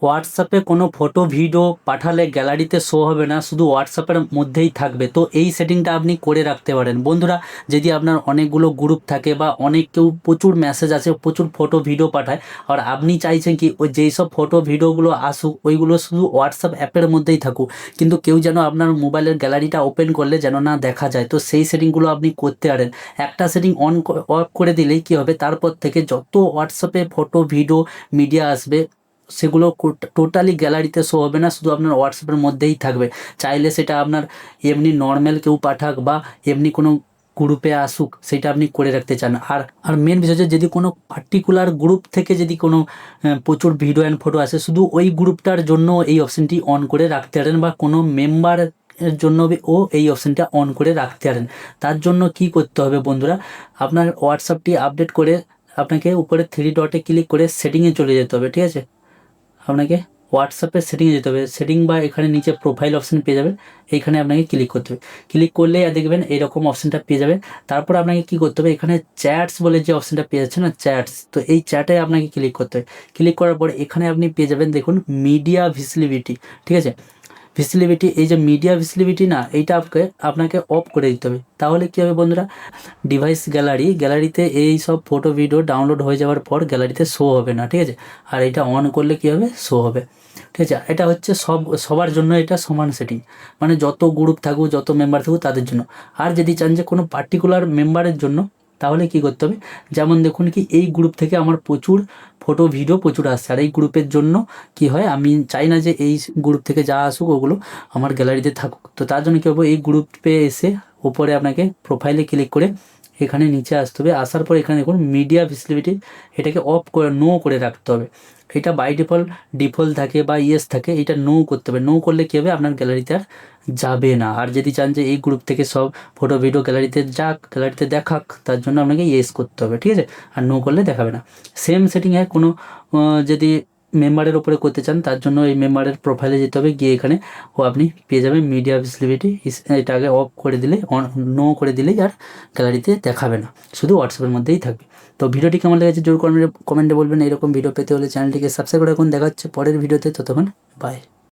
হোয়াটসঅ্যাপে কোনো photo video পাঠালে গ্যালারিতে শো হবে না, শুধু হোয়াটসঅ্যাপের মধ্যেই থাকবে। তো এই সেটিংটা আপনি করে রাখতে পারেন বন্ধুরা। যদি আপনার অনেকগুলো গ্রুপ থাকে বা অনেক কেউ প্রচুর মেসেজ আছে, প্রচুর ফটো ভিডিও পাঠায়, আর আপনি চাইছেন কি ওই যেই সব ফটো ভিডিওগুলো আসুক ওইগুলো শুধু হোয়াটসঅ্যাপ অ্যাপের মধ্যেই থাকুক, কিন্তু কেউ যেন আপনার মোবাইলের গ্যালারিটা ওপেন করলে যেন না দেখা যায়। তো সেই সেটিংগুলো আপনি করতে পারেন। একটা সেটিং অফ করে দিলেই কী হবে, তারপর থেকে যত হোয়াটসঅ্যাপে ফটো ভিডিও মিডিয়া আসবে সেগুলো টোটালি গ্যালারিতে শো হবে না, শুধু আপনার হোয়াটসঅ্যাপের মধ্যেই থাকবে। চাইলে সেটা আপনার এমনি নর্মাল কেউ পাঠাক বা এমনি কোনো গ্রুপে আসুক, সেটা আপনি করে রাখতে চান। আর আর মেন বিষয় হচ্ছে, যদি কোনো পার্টিকুলার গ্রুপ থেকে যদি কোনো প্রচুর ভিডিও অ্যান্ড ফটো আসে, শুধু ওই গ্রুপটার জন্য এই অপশানটি অন করে রাখতে পারেন, বা কোনো মেম্বার এর জন্য ও এই অপশানটা অন করে রাখতে পারেন। তার জন্য কি করতে হবে বন্ধুরা, আপনার হোয়াটসঅ্যাপটি আপডেট করে আপনাকে উপরে থ্রি ডটে ক্লিক করে সেটিংয়ে চলে যেতে হবে, ঠিক আছে। আপনাকে হোয়াটসঅ্যাপের সেটিংয়ে যেতে হবে, সেটিং বা এখানে নিচে প্রোফাইল অপশান পেয়ে যাবেন, এইখানে আপনাকে ক্লিক করতে হবে। ক্লিক করলেই দেখবেন এইরকম অপশানটা পেয়ে যাবেন। তারপর আপনাকে কি করতে হবে, এখানে চ্যাটস বলে যে অপশানটা পেয়ে যাচ্ছে না, চ্যাটস, তো এই চ্যাটে আপনাকে ক্লিক করতে হবে। ক্লিক করার পরে এখানে আপনি পেয়ে যাবেন দেখুন মিডিয়া ভিজিবিলিটি, ঠিক আছে। ভিজিবিলিটি, এই যে মিডিয়া ভিজিবিলিটি না, এইটা আপনাকে অফ করে দিতে হবে। তাহলে কী হবে বন্ধুরা, ডিভাইস গ্যালারিতে এই সব ফটো ভিডিও ডাউনলোড হয়ে যাওয়ার পর গ্যালারিতে শো হবে না, ঠিক আছে। আর এটা অন করলে কী হবে, শো হবে, ঠিক আছে। এটা হচ্ছে সবার জন্য এটা সমান সেটিং, মানে যত গ্রুপ থাকুক যত মেম্বার থাকুক তাদের জন্য। আর যদি চান যে কোনো পার্টিকুলার মেম্বারের জন্য, তাহলে কি করতে হবে, যেমন দেখুন কি এই গ্রুপ থেকে আমার প্রচুর ফটো ভিডিও প্রচুর আসছে, আর এই গ্রুপের জন্য কি হয়, আমি চাই না যে এই গ্রুপ থেকে যা আসুক ওগুলো আমার গ্যালারিতে থাকুক। তো তার জন্য কী হবে, এই গ্রুপে এসে উপরে আপনাকে প্রোফাইলে ক্লিক করে এখানে নিচে আসতে হবে। আসার পর এখানে দেখুন মিডিয়া ভিজিবিলিটি, এটাকে অফ করে নো করে রাখতে হবে। এটা বাই ডিফল্ট থাকে বা ইয়েস থাকে, এটা নো করতে হবে। নো করলে কী হবে, আপনার গ্যালারিতে আর যাবে না। আর যদি চান যে এই গ্রুপ থেকে সব ফটো ভিডিও গ্যালারিতে যাক, গ্যালারিতে দেখাক, তার জন্য আপনাকে ইয়েস করতে হবে, ঠিক আছে। আর নো করলে দেখাবে না। সেম সেটিংয়ে কোনো যদি মেম্বারের ওপরে করতে চান, তার জন্য এই মেম্বারের প্রোফাইলে যেতে হবে, গিয়ে এখানে আপনি পেয়ে যাবেন মিডিয়া ভিজিবিলিটি। এটা আগে অফ করে দিলে, নো করে দিলেই আর গ্যালারিতে দেখাবে না, শুধু হোয়াটসঅ্যাপের মধ্যেই থাকবে। তো ভিডিওটি কেমন লেগেছে জোর কমেন্টে বলবেন। এরকম ভিডিও পেতে হলে চ্যানেলটিকে সাবস্ক্রাইব করে রাখুন। দেখা হচ্ছে পরের ভিডিওতে, ততক্ষণ বাই।